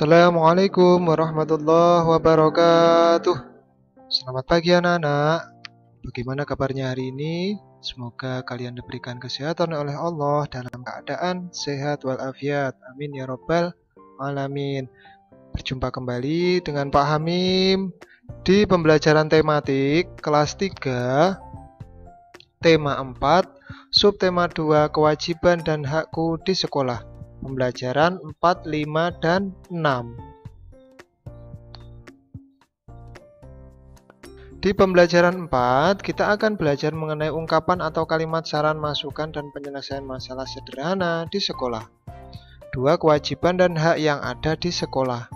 Assalamualaikum warahmatullahi wabarakatuh. Selamat pagi anak-anak. Bagaimana kabarnya hari ini? Semoga kalian diberikan kesehatan oleh Allah dalam keadaan sehat walafiat. Amin ya robbal alamin. Berjumpa kembali dengan Pak Hamim di pembelajaran tematik kelas 3, tema 4, subtema 2, kewajiban dan hakku di sekolah. Pembelajaran 4, 5, dan 6. Di pembelajaran 4, kita akan belajar mengenai ungkapan atau kalimat saran, masukan, dan penyelesaian masalah sederhana di sekolah. 2. Kewajiban dan hak yang ada di sekolah.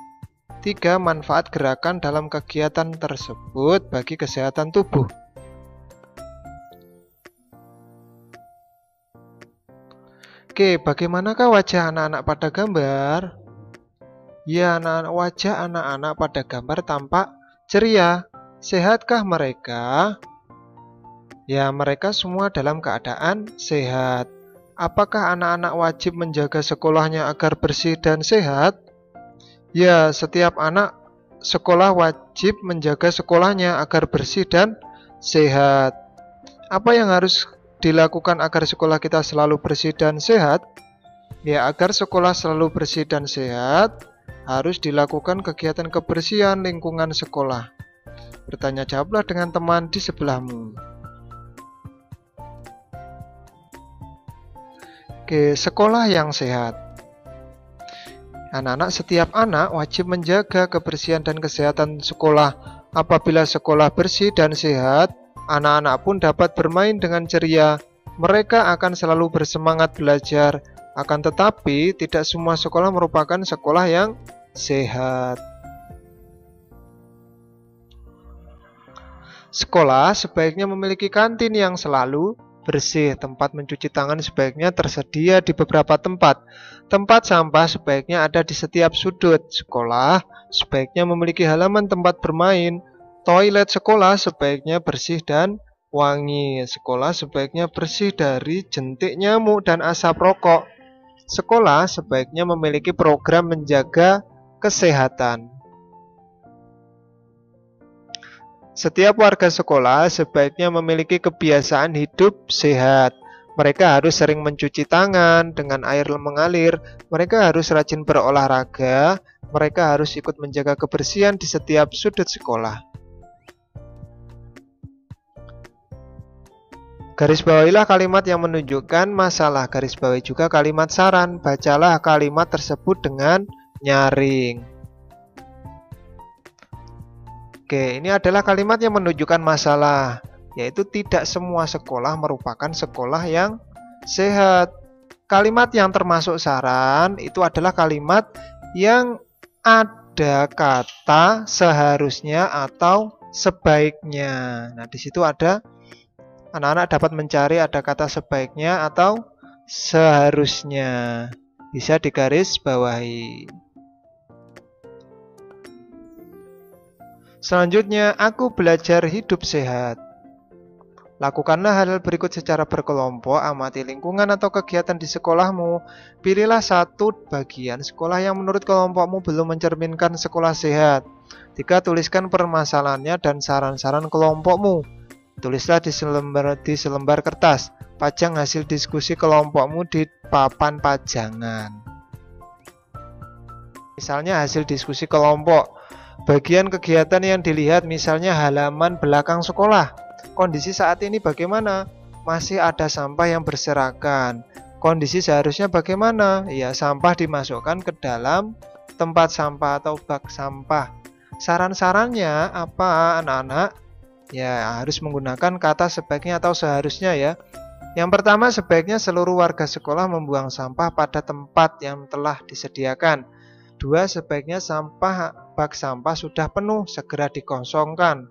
3. Manfaat gerakan dalam kegiatan tersebut bagi kesehatan tubuh. Oke, bagaimanakah wajah anak-anak pada gambar? Ya, wajah anak-anak pada gambar tampak ceria. Sehatkah mereka? Ya, mereka semua dalam keadaan sehat. Apakah anak-anak wajib menjaga sekolahnya agar bersih dan sehat? Ya, setiap anak sekolah wajib menjaga sekolahnya agar bersih dan sehat. Apa yang harus dilakukan agar sekolah kita selalu bersih dan sehat? Ya, agar sekolah selalu bersih dan sehat, harus dilakukan kegiatan kebersihan lingkungan sekolah. Bertanya jawablah dengan teman di sebelahmu. Oke, sekolah yang sehat. Anak-anak, setiap anak wajib menjaga kebersihan dan kesehatan sekolah. Apabila sekolah bersih dan sehat, anak-anak pun dapat bermain dengan ceria. Mereka akan selalu bersemangat belajar. Akan tetapi, tidak semua sekolah merupakan sekolah yang sehat. Sekolah sebaiknya memiliki kantin yang selalu bersih. Tempat mencuci tangan sebaiknya tersedia di beberapa tempat. Tempat sampah sebaiknya ada di setiap sudut. Sekolah sebaiknya memiliki halaman tempat bermain. Toilet sekolah sebaiknya bersih dan wangi. Sekolah sebaiknya bersih dari jentik nyamuk dan asap rokok. Sekolah sebaiknya memiliki program menjaga kesehatan. Setiap warga sekolah sebaiknya memiliki kebiasaan hidup sehat. Mereka harus sering mencuci tangan dengan air mengalir. Mereka harus rajin berolahraga. Mereka harus ikut menjaga kebersihan di setiap sudut sekolah. Garis bawahilah kalimat yang menunjukkan masalah. Garis bawahi juga kalimat saran. Bacalah kalimat tersebut dengan nyaring. Oke, ini adalah kalimat yang menunjukkan masalah, yaitu tidak semua sekolah merupakan sekolah yang sehat. Kalimat yang termasuk saran itu adalah kalimat yang ada kata seharusnya atau sebaiknya. Nah, di situ ada anak-anak dapat mencari ada kata sebaiknya atau seharusnya. Bisa digaris bawahi. Selanjutnya, aku belajar hidup sehat. Lakukanlah hal berikut secara berkelompok, amati lingkungan atau kegiatan di sekolahmu. Pilihlah satu bagian sekolah yang menurut kelompokmu belum mencerminkan sekolah sehat. 3. Tuliskan permasalahannya dan saran-saran kelompokmu. Tulislah di selembar kertas. Pajang hasil diskusi kelompokmu di papan pajangan. Misalnya hasil diskusi kelompok. Bagian kegiatan yang dilihat misalnya halaman belakang sekolah. Kondisi saat ini bagaimana? Masih ada sampah yang berserakan. Kondisi seharusnya bagaimana? Ya, sampah dimasukkan ke dalam tempat sampah atau bak sampah. Saran-sarannya apa, anak-anak? Ya, harus menggunakan kata sebaiknya atau seharusnya ya. Yang pertama, sebaiknya seluruh warga sekolah membuang sampah pada tempat yang telah disediakan. 2. Sebaiknya bak sampah sudah penuh, segera dikosongkan.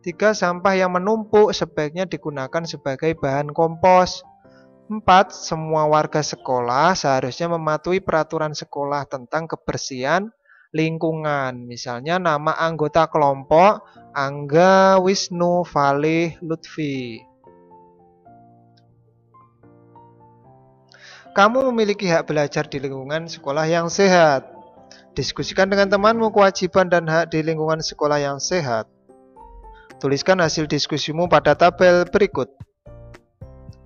3. Sampah yang menumpuk sebaiknya digunakan sebagai bahan kompos. 4. Semua warga sekolah seharusnya mematuhi peraturan sekolah tentang kebersihan lingkungan. Misalnya nama anggota kelompok Angga Wisnu Valih Lutfi. Kamu memiliki hak belajar di lingkungan sekolah yang sehat. Diskusikan dengan temanmu kewajiban dan hak di lingkungan sekolah yang sehat. Tuliskan hasil diskusimu pada tabel berikut.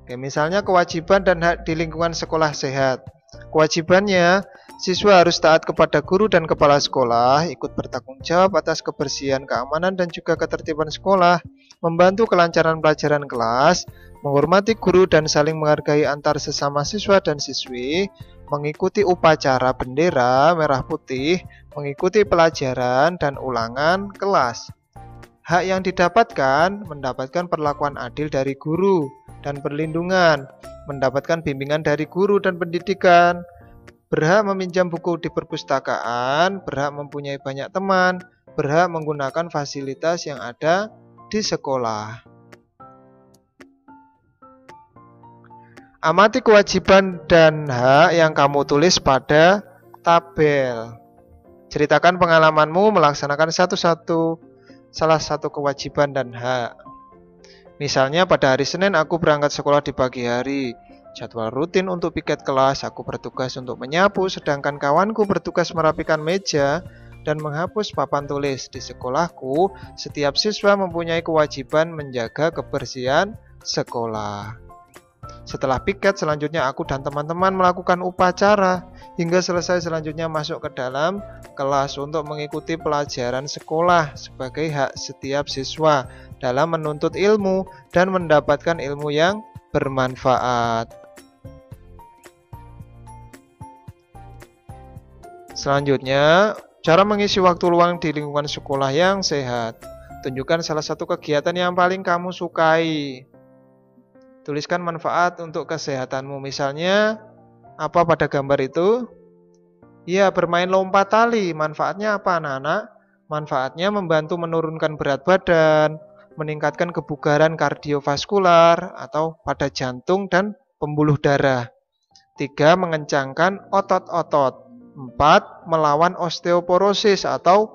Oke, misalnya kewajiban dan hak di lingkungan sekolah sehat. Kewajibannya, siswa harus taat kepada guru dan kepala sekolah, ikut bertanggung jawab atas kebersihan, keamanan, dan juga ketertiban sekolah, membantu kelancaran pelajaran kelas, menghormati guru dan saling menghargai antar sesama siswa dan siswi, mengikuti upacara bendera merah putih, mengikuti pelajaran dan ulangan kelas. Hak yang didapatkan, mendapatkan perlakuan adil dari guru dan perlindungan, mendapatkan bimbingan dari guru dan pendidikan, berhak meminjam buku di perpustakaan, berhak mempunyai banyak teman, berhak menggunakan fasilitas yang ada di sekolah. Amati kewajiban dan hak yang kamu tulis pada tabel. Ceritakan pengalamanmu melaksanakan salah satu kewajiban dan hak. Misalnya pada hari Senin aku berangkat sekolah di pagi hari. Jadwal rutin untuk piket kelas, aku bertugas untuk menyapu, sedangkan kawanku bertugas merapikan meja dan menghapus papan tulis. Di sekolahku, setiap siswa mempunyai kewajiban menjaga kebersihan sekolah. Setelah piket, selanjutnya aku dan teman-teman melakukan upacara hingga selesai. Selanjutnya masuk ke dalam kelas untuk mengikuti pelajaran sekolah sebagai hak setiap siswa dalam menuntut ilmu dan mendapatkan ilmu yang bermanfaat. Selanjutnya, cara mengisi waktu luang di lingkungan sekolah yang sehat. Tunjukkan salah satu kegiatan yang paling kamu sukai. Tuliskan manfaat untuk kesehatanmu. Misalnya, apa pada gambar itu? Ya, bermain lompat tali. Manfaatnya apa, anak-anak? Manfaatnya membantu menurunkan berat badan, meningkatkan kebugaran kardiovaskular atau pada jantung dan pembuluh darah. 3. Mengencangkan otot-otot. 4. Melawan osteoporosis atau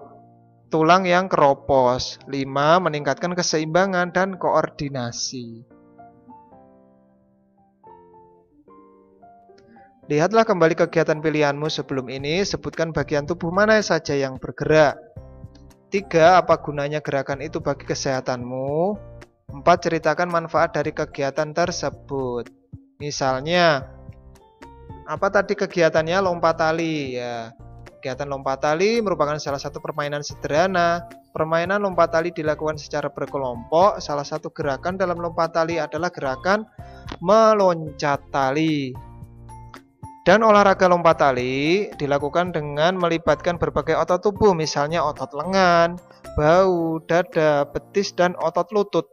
tulang yang keropos. 5. Meningkatkan keseimbangan dan koordinasi. Lihatlah kembali kegiatan pilihanmu sebelum ini, sebutkan bagian tubuh mana saja yang bergerak. 3. Apa gunanya gerakan itu bagi kesehatanmu? 4. Ceritakan manfaat dari kegiatan tersebut. Misalnya, apa tadi kegiatannya? Lompat tali. Ya, kegiatan lompat tali merupakan salah satu permainan sederhana. Permainan lompat tali dilakukan secara berkelompok. Salah satu gerakan dalam lompat tali adalah gerakan meloncat tali. Dan olahraga lompat tali dilakukan dengan melibatkan berbagai otot tubuh, misalnya otot lengan, bahu, dada, betis, dan otot lutut.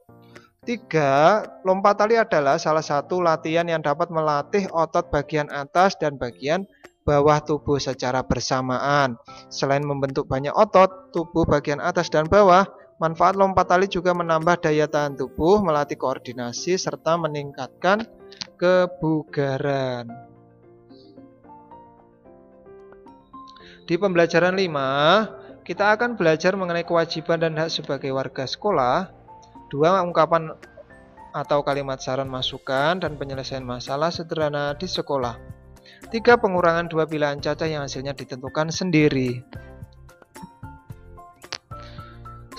3. Lompat tali adalah salah satu latihan yang dapat melatih otot bagian atas dan bagian bawah tubuh secara bersamaan. Selain membentuk banyak otot tubuh bagian atas dan bawah, manfaat lompat tali juga menambah daya tahan tubuh, melatih koordinasi, serta meningkatkan kebugaran. Di pembelajaran 5, kita akan belajar mengenai kewajiban dan hak sebagai warga sekolah, 2 ungkapan atau kalimat saran masukan dan penyelesaian masalah sederhana di sekolah, 3 pengurangan 2 pilihan cacah yang hasilnya ditentukan sendiri.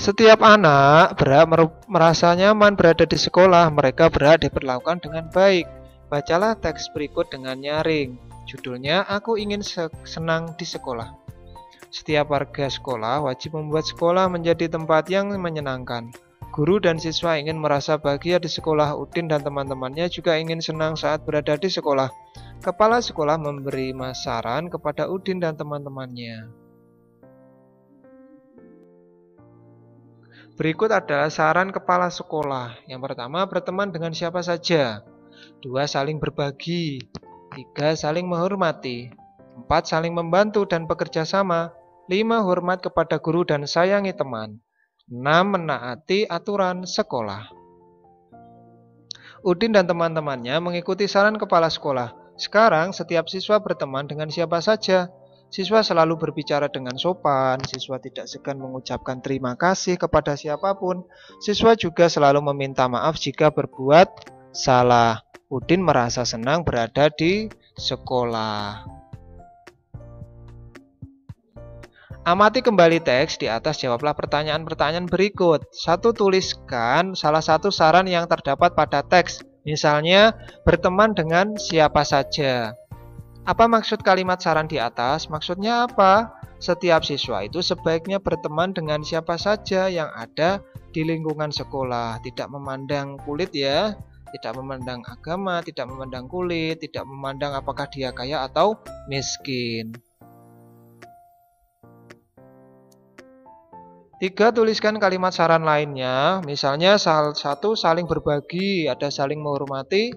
Setiap anak berhak merasa nyaman berada di sekolah, mereka berhak diperlakukan dengan baik. Bacalah teks berikut dengan nyaring. Judulnya, Aku Ingin Senang di Sekolah. Setiap warga sekolah wajib membuat sekolah menjadi tempat yang menyenangkan. Guru dan siswa ingin merasa bahagia di sekolah. Udin dan teman-temannya juga ingin senang saat berada di sekolah. Kepala sekolah memberi saran kepada Udin dan teman-temannya. Berikut adalah saran kepala sekolah. Yang pertama, berteman dengan siapa saja. 2. Saling berbagi. 3. Saling menghormati. 4. Saling membantu dan bekerja sama. 5. Hormat kepada guru dan sayangi teman. 6. Menaati aturan sekolah. Udin dan teman-temannya mengikuti saran kepala sekolah. Sekarang setiap siswa berteman dengan siapa saja. Siswa selalu berbicara dengan sopan. Siswa tidak segan mengucapkan terima kasih kepada siapapun. Siswa juga selalu meminta maaf jika berbuat salah. Udin merasa senang berada di sekolah. Amati kembali teks di atas, jawablah pertanyaan-pertanyaan berikut. 1. Tuliskan salah satu saran yang terdapat pada teks. Misalnya, berteman dengan siapa saja. Apa maksud kalimat saran di atas? Maksudnya apa? Setiap siswa itu sebaiknya berteman dengan siapa saja yang ada di lingkungan sekolah. Tidak memandang kulit ya, tidak memandang agama, tidak memandang kulit, tidak memandang apakah dia kaya atau miskin. 3. Tuliskan kalimat saran lainnya. Misalnya 1. Saling berbagi, ada saling menghormati,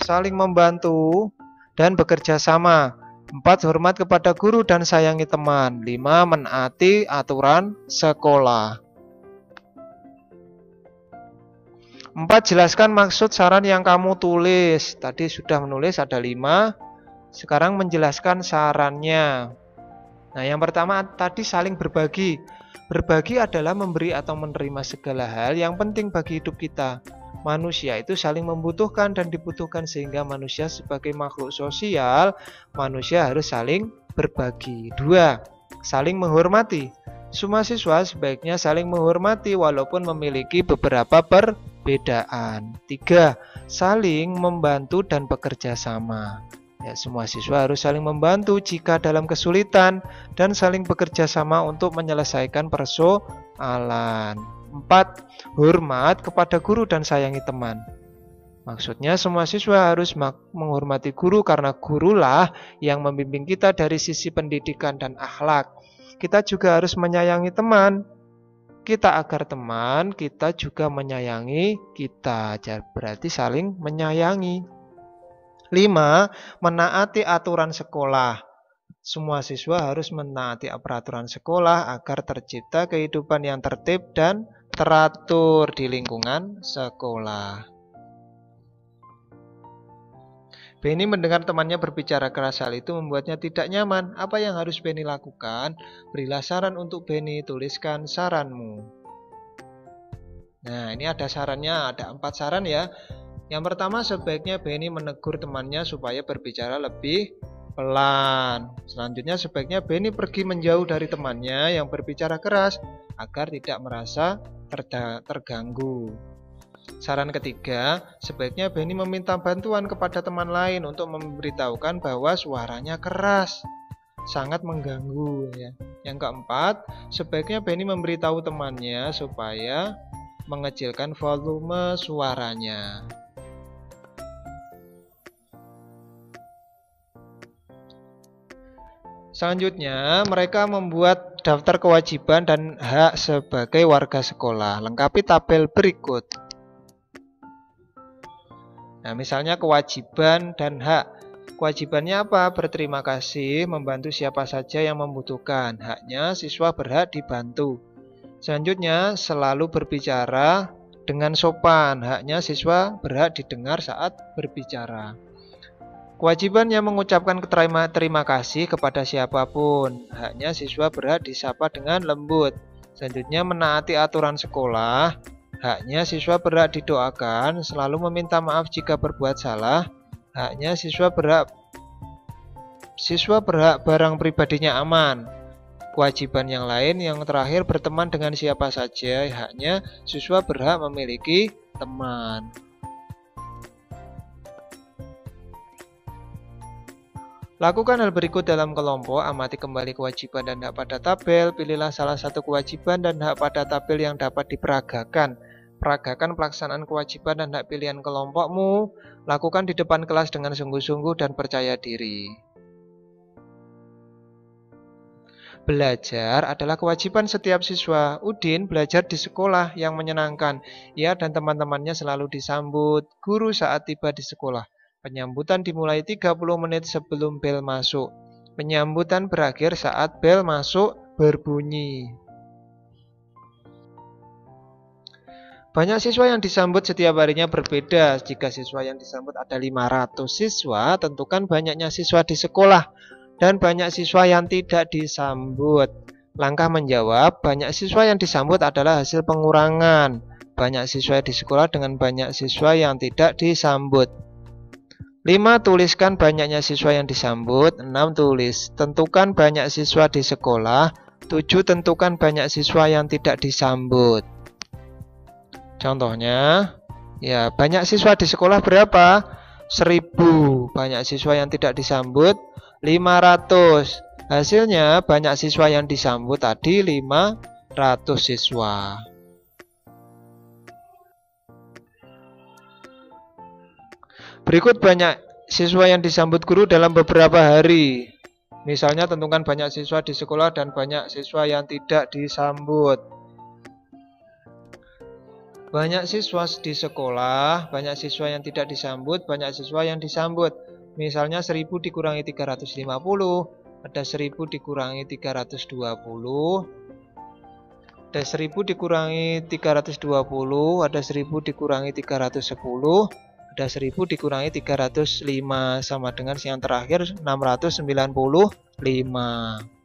saling membantu, dan bekerja sama. 4. Hormat kepada guru dan sayangi teman. 5. Menaati aturan sekolah. 4. Jelaskan maksud saran yang kamu tulis. Tadi sudah menulis ada 5. Sekarang menjelaskan sarannya. Nah, yang pertama tadi saling berbagi. Berbagi adalah memberi atau menerima segala hal yang penting bagi hidup kita. Manusia itu saling membutuhkan dan dibutuhkan, sehingga manusia sebagai makhluk sosial, manusia harus saling berbagi. 2. Saling menghormati. Semua siswa sebaiknya saling menghormati walaupun memiliki beberapa perbedaan. 3. Saling membantu dan bekerja sama. Ya, semua siswa harus saling membantu jika dalam kesulitan dan saling bekerja sama untuk menyelesaikan persoalan. 4. Hormat kepada guru dan sayangi teman. Maksudnya semua siswa harus menghormati guru karena gurulah yang membimbing kita dari sisi pendidikan dan akhlak. Kita juga harus menyayangi teman kita agar teman kita juga menyayangi kita. Berarti saling menyayangi. 5. Menaati aturan sekolah. Semua siswa harus menaati peraturan sekolah agar tercipta kehidupan yang tertib dan teratur di lingkungan sekolah. Benny mendengar temannya berbicara keras. Hal itu membuatnya tidak nyaman. Apa yang harus Benny lakukan? Berilah saran untuk Benny. Tuliskan saranmu. Nah, ini ada sarannya. Ada 4 saran ya. Yang pertama, sebaiknya Benny menegur temannya supaya berbicara lebih pelan. Selanjutnya, sebaiknya Benny pergi menjauh dari temannya yang berbicara keras agar tidak merasa terganggu. Saran ketiga, sebaiknya Benny meminta bantuan kepada teman lain untuk memberitahukan bahwa suaranya keras, sangat mengganggu ya. Yang keempat, sebaiknya Benny memberitahu temannya supaya mengecilkan volume suaranya. Selanjutnya, mereka membuat daftar kewajiban dan hak sebagai warga sekolah. Lengkapi tabel berikut. Nah, misalnya kewajiban dan hak. Kewajibannya apa? Berterima kasih, membantu siapa saja yang membutuhkan. Haknya, siswa berhak dibantu. Selanjutnya, selalu berbicara dengan sopan. Haknya, siswa berhak didengar saat berbicara. Kewajibannya mengucapkan terima kasih kepada siapapun. Haknya siswa berhak disapa dengan lembut. Selanjutnya menaati aturan sekolah. Haknya siswa berhak didoakan, selalu meminta maaf jika berbuat salah. Haknya siswa berhak barang pribadinya aman. Kewajiban yang lain yang terakhir berteman dengan siapa saja. Haknya siswa berhak memiliki teman. Lakukan hal berikut dalam kelompok. Amati kembali kewajiban dan hak pada tabel. Pilihlah salah satu kewajiban dan hak pada tabel yang dapat diperagakan. Peragakan pelaksanaan kewajiban dan hak pilihan kelompokmu. Lakukan di depan kelas dengan sungguh-sungguh dan percaya diri. Belajar adalah kewajiban setiap siswa. Udin belajar di sekolah yang menyenangkan. Ia dan teman-temannya selalu disambut guru saat tiba di sekolah. Penyambutan dimulai 30 menit sebelum bel masuk. Penyambutan berakhir saat bel masuk berbunyi. Banyak siswa yang disambut setiap harinya berbeda. Jika siswa yang disambut ada 500 siswa, tentukan banyaknya siswa di sekolah dan banyak siswa yang tidak disambut. Langkah menjawab, banyak siswa yang disambut adalah hasil pengurangan. Banyak siswa di sekolah dengan banyak siswa yang tidak disambut. 5. Tuliskan banyaknya siswa yang disambut. 6. Tentukan banyak siswa di sekolah. 7. Tentukan banyak siswa yang tidak disambut. Contohnya, ya banyak siswa di sekolah berapa? 1000. Banyak siswa yang tidak disambut 500. Hasilnya banyak siswa yang disambut tadi 500 siswa. Berikut banyak siswa yang disambut guru dalam beberapa hari. Misalnya tentukan banyak siswa di sekolah dan banyak siswa yang tidak disambut. Banyak siswa di sekolah, banyak siswa yang tidak disambut, banyak siswa yang disambut. Misalnya 1000 dikurangi 350, ada 1000 dikurangi 320, ada 1000 dikurangi 320, ada 1000 dikurangi 310, ada 1000 dikurangi 305, sama dengan yang terakhir 695.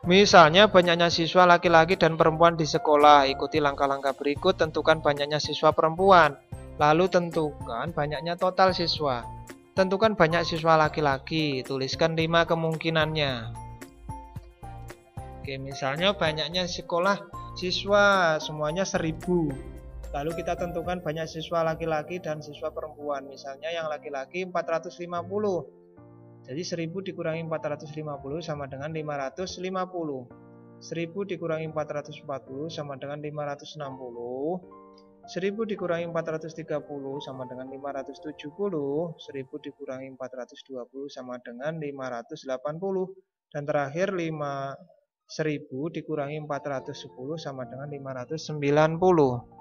Misalnya banyaknya siswa laki-laki dan perempuan di sekolah. Ikuti langkah-langkah berikut, tentukan banyaknya siswa perempuan. Lalu tentukan banyaknya total siswa. Tentukan banyak siswa laki-laki. Tuliskan 5 kemungkinannya. Oke, misalnya banyaknya sekolah siswa semuanya 1000. Lalu kita tentukan banyak siswa laki-laki dan siswa perempuan. Misalnya yang laki-laki 450. Jadi 1000 dikurangi 450 sama dengan 550. 1000 dikurangi 440 sama dengan 560. 1000 dikurangi 430 sama dengan 570. 1000 dikurangi 420 sama dengan 580. Dan terakhir 1000 dikurangi 410 sama dengan 590.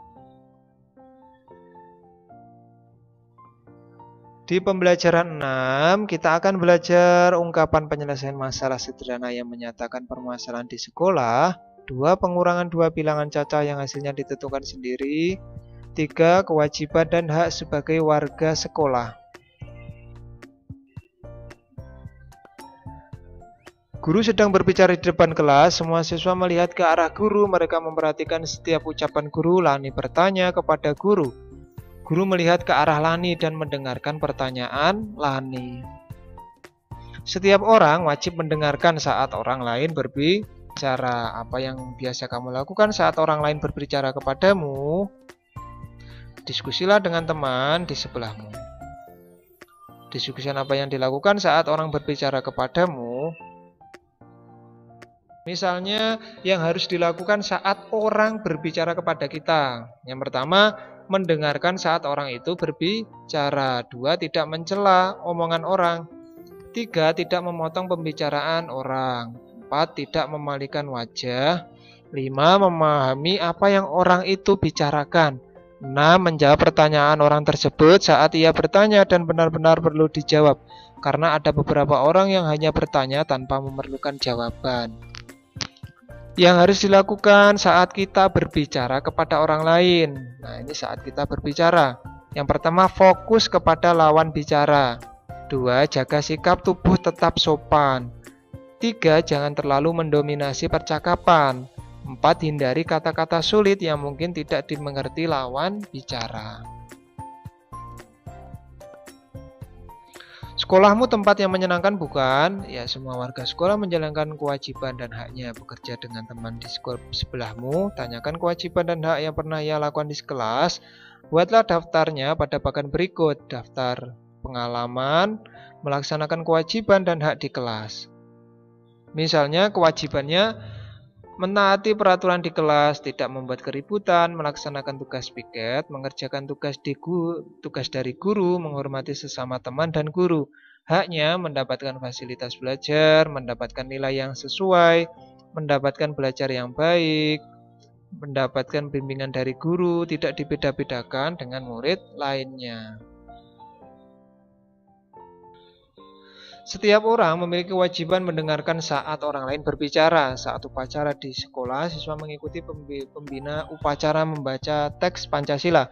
Di pembelajaran 6, kita akan belajar ungkapan penyelesaian masalah sederhana yang menyatakan permasalahan di sekolah. 2. Pengurangan 2 bilangan cacah yang hasilnya ditentukan sendiri. 3. Kewajiban dan hak sebagai warga sekolah. Guru sedang berbicara di depan kelas. Semua siswa melihat ke arah guru. Mereka memperhatikan setiap ucapan guru. Lani bertanya kepada guru. Guru melihat ke arah Lani dan mendengarkan pertanyaan Lani. Setiap orang wajib mendengarkan saat orang lain berbicara. Apa yang biasa kamu lakukan saat orang lain berbicara kepadamu? Diskusilah dengan teman di sebelahmu. Diskusikan apa yang dilakukan saat orang berbicara kepadamu. Misalnya yang harus dilakukan saat orang berbicara kepada kita. Yang pertama, mendengarkan saat orang itu berbicara. 2. Tidak mencela omongan orang. 3. Tidak memotong pembicaraan orang. 4. Tidak memalikan wajah. 5. Memahami apa yang orang itu bicarakan. 6. Menjawab pertanyaan orang tersebut saat ia bertanya dan benar-benar perlu dijawab. Karena ada beberapa orang yang hanya bertanya tanpa memerlukan jawaban. Yang harus dilakukan saat kita berbicara kepada orang lain. Nah, ini saat kita berbicara. Yang pertama, fokus kepada lawan bicara. 2. Jaga sikap tubuh tetap sopan. 3. Jangan terlalu mendominasi percakapan. 4. Hindari kata-kata sulit yang mungkin tidak dimengerti lawan bicara. Sekolahmu tempat yang menyenangkan bukan? Ya, semua warga sekolah menjalankan kewajiban dan haknya. Bekerja dengan teman di sekolah sebelahmu. Tanyakan kewajiban dan hak yang pernah ia lakukan di kelas. Buatlah daftarnya pada bagian berikut. Daftar pengalaman, melaksanakan kewajiban dan hak di kelas. Misalnya kewajibannya menaati peraturan di kelas, tidak membuat keributan, melaksanakan tugas piket, mengerjakan tugas dari guru, menghormati sesama teman dan guru. Haknya mendapatkan fasilitas belajar, mendapatkan nilai yang sesuai, mendapatkan belajar yang baik, mendapatkan bimbingan dari guru, tidak dibeda-bedakan dengan murid lainnya. Setiap orang memiliki kewajiban mendengarkan saat orang lain berbicara. Saat upacara di sekolah, siswa mengikuti pembina upacara membaca teks Pancasila.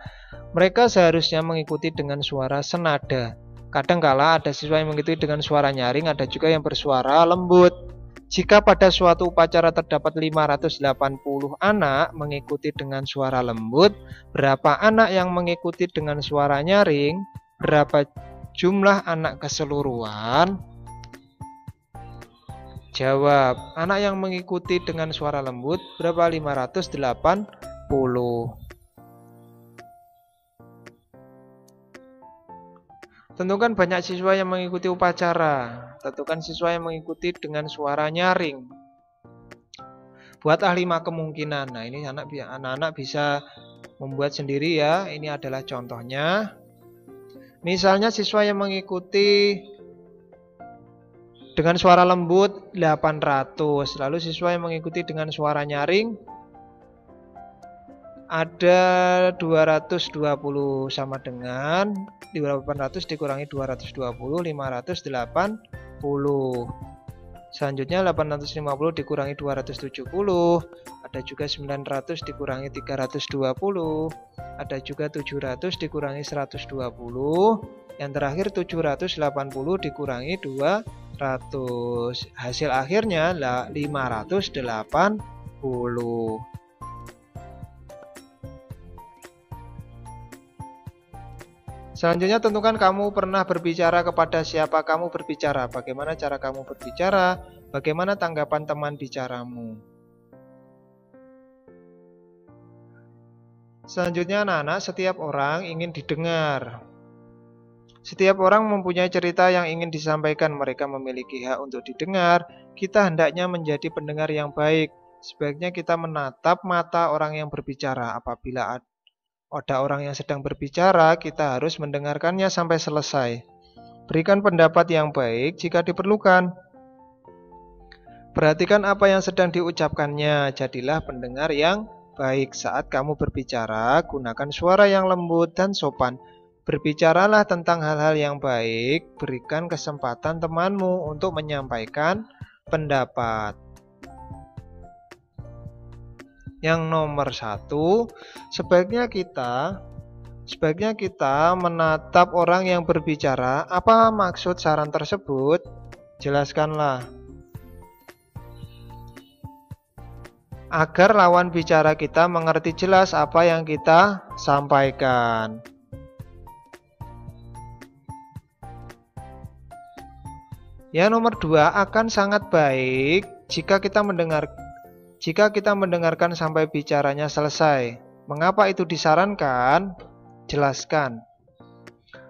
Mereka seharusnya mengikuti dengan suara senada. Kadangkala ada siswa yang mengikuti dengan suara nyaring, ada juga yang bersuara lembut. Jika pada suatu upacara terdapat 580 anak mengikuti dengan suara lembut, berapa anak yang mengikuti dengan suara nyaring? Berapa jumlah anak keseluruhan? Jawab, anak yang mengikuti dengan suara lembut berapa? 580. Tentukan banyak siswa yang mengikuti upacara. Tentukan siswa yang mengikuti dengan suara nyaring. Buatlah 5 kemungkinan. Nah, ini anak-anak bisa membuat sendiri ya. Ini adalah contohnya. Misalnya siswa yang mengikuti dengan suara lembut 800. Lalu siswa yang mengikuti dengan suara nyaring ada 220, sama dengan 800 dikurangi 220, 580. Selanjutnya 850 dikurangi 270, ada juga 900 dikurangi 320, ada juga 700 dikurangi 120, yang terakhir 780 dikurangi 200. Hasil akhirnya 580. Selanjutnya tentukan kamu pernah berbicara kepada siapa kamu berbicara, bagaimana cara kamu berbicara, bagaimana tanggapan teman bicaramu. Selanjutnya anak-anak, setiap orang ingin didengar. Setiap orang mempunyai cerita yang ingin disampaikan, mereka memiliki hak untuk didengar. Kita hendaknya menjadi pendengar yang baik. Sebaiknya kita menatap mata orang yang berbicara. Apabila ada orang yang sedang berbicara, kita harus mendengarkannya sampai selesai. Berikan pendapat yang baik jika diperlukan. Perhatikan apa yang sedang diucapkannya. Jadilah pendengar yang baik. Saat kamu berbicara, gunakan suara yang lembut dan sopan. Berbicaralah tentang hal-hal yang baik. Berikan kesempatan temanmu untuk menyampaikan pendapat. Yang nomor 1, sebaiknya kita menatap orang yang berbicara. Apa maksud saran tersebut? Jelaskanlah. Agar lawan bicara kita mengerti jelas apa yang kita sampaikan. Yang nomor 2, akan sangat baik jika kita mendengarkan sampai bicaranya selesai. Mengapa itu disarankan? Jelaskan.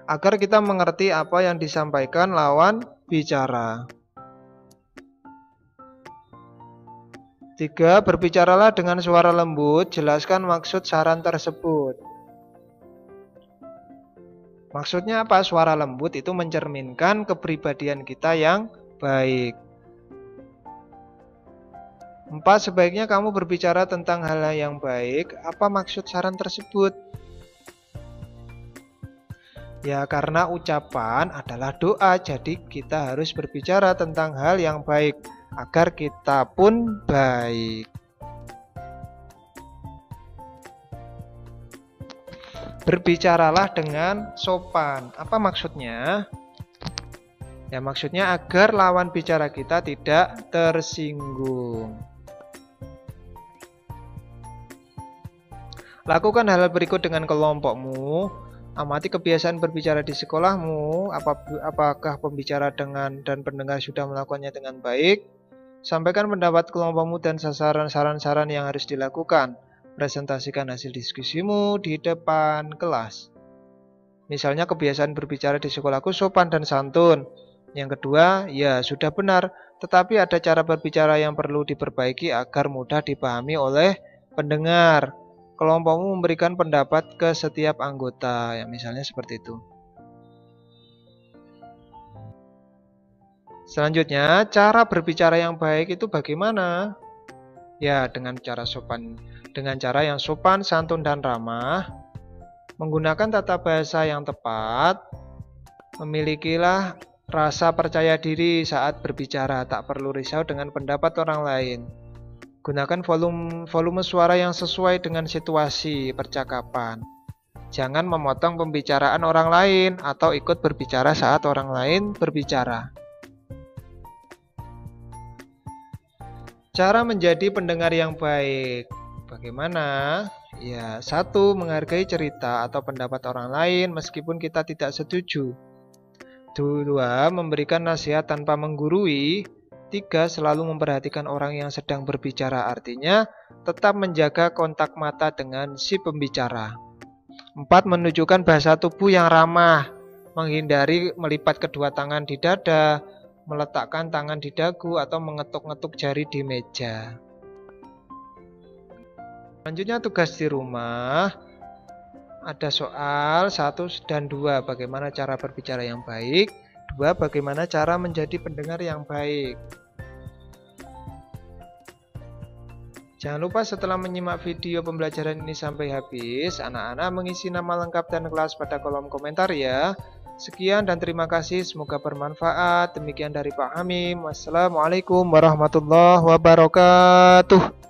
Agar kita mengerti apa yang disampaikan lawan bicara. 3, berbicaralah dengan suara lembut. Jelaskan maksud saran tersebut. Maksudnya apa? Suara lembut itu mencerminkan kepribadian kita yang baik. 4, sebaiknya kamu berbicara tentang hal yang baik. Apa maksud saran tersebut? Ya, karena ucapan adalah doa, jadi kita harus berbicara tentang hal yang baik agar kita pun baik. Berbicaralah dengan sopan. Apa maksudnya? Ya, maksudnya agar lawan bicara kita tidak tersinggung. Lakukan hal berikut dengan kelompokmu. Amati kebiasaan berbicara di sekolahmu. Apakah pembicara dan pendengar sudah melakukannya dengan baik? Sampaikan pendapat kelompokmu dan saran-saran yang harus dilakukan. Presentasikan hasil diskusimu di depan kelas. Misalnya kebiasaan berbicara di sekolahku sopan dan santun. Yang kedua, ya sudah benar, tetapi ada cara berbicara yang perlu diperbaiki agar mudah dipahami oleh pendengar. Kelompokmu memberikan pendapat ke setiap anggota, ya misalnya seperti itu. Selanjutnya, cara berbicara yang baik itu bagaimana? Ya, dengan cara yang sopan, santun, dan ramah. Menggunakan tata bahasa yang tepat. Memilikilah rasa percaya diri saat berbicara, tak perlu risau dengan pendapat orang lain. Gunakan volume suara yang sesuai dengan situasi percakapan. Jangan memotong pembicaraan orang lain atau ikut berbicara saat orang lain berbicara. Cara menjadi pendengar yang baik. Bagaimana? Ya, satu, menghargai cerita atau pendapat orang lain meskipun kita tidak setuju. Dua, memberikan nasihat tanpa menggurui. Tiga, selalu memperhatikan orang yang sedang berbicara. Artinya, tetap menjaga kontak mata dengan si pembicara. Empat, menunjukkan bahasa tubuh yang ramah. Menghindari melipat kedua tangan di dada, meletakkan tangan di dagu, atau mengetuk-ngetuk jari di meja. Selanjutnya tugas di rumah. Ada soal 1 dan 2, bagaimana cara berbicara yang baik. 2, bagaimana cara menjadi pendengar yang baik. Jangan lupa setelah menyimak video pembelajaran ini sampai habis, anak-anak mengisi nama lengkap dan kelas pada kolom komentar ya. Sekian dan terima kasih, semoga bermanfaat. Demikian dari Pak Hamim. Wassalamualaikum warahmatullahi wabarakatuh.